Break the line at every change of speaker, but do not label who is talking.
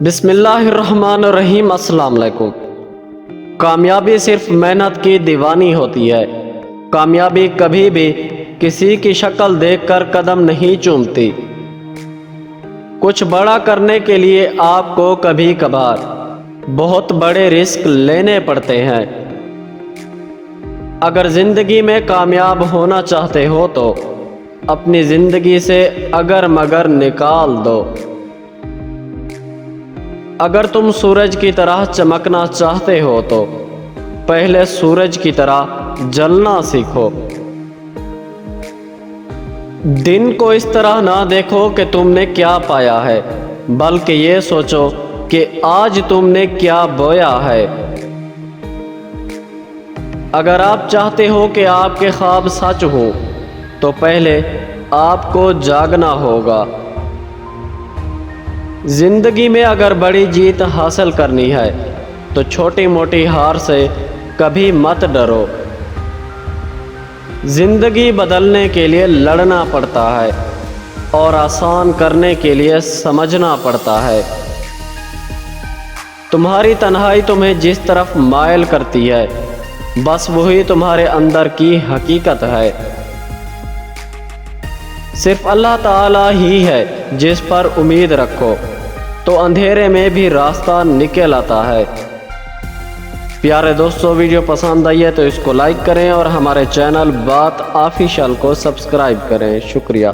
بسم اللہ الرحمن الرحیم۔ السلام علیکم۔ کامیابی صرف محنت کی دیوانی ہوتی ہے۔ کامیابی کبھی بھی کسی کی شکل دیکھ کر قدم نہیں چومتی۔ کچھ بڑا کرنے کے لیے آپ کو کبھی کبھار بہت بڑے رسک لینے پڑتے ہیں۔ اگر زندگی میں کامیاب ہونا چاہتے ہو تو اپنی زندگی سے اگر مگر نکال دو۔ اگر تم سورج کی طرح چمکنا چاہتے ہو تو پہلے سورج کی طرح جلنا سیکھو۔ دن کو اس طرح نہ دیکھو کہ تم نے کیا پایا ہے، بلکہ یہ سوچو کہ آج تم نے کیا بویا ہے۔ اگر آپ چاہتے ہو کہ آپ کے خواب سچ ہوں تو پہلے آپ کو جاگنا ہوگا۔ زندگی میں اگر بڑی جیت حاصل کرنی ہے تو چھوٹی موٹی ہار سے کبھی مت ڈرو۔ زندگی بدلنے کے لیے لڑنا پڑتا ہے اور آسان کرنے کے لیے سمجھنا پڑتا ہے۔ تمہاری تنہائی تمہیں جس طرف مائل کرتی ہے بس وہی تمہارے اندر کی حقیقت ہے۔ صرف اللہ تعالی ہی ہے جس پر امید رکھو تو اندھیرے میں بھی راستہ نکل آتا ہے۔ پیارے دوستو، ویڈیو پسند آئی ہے تو اس کو لائک کریں اور ہمارے چینل بات آفیشل کو سبسکرائب کریں۔ شکریہ۔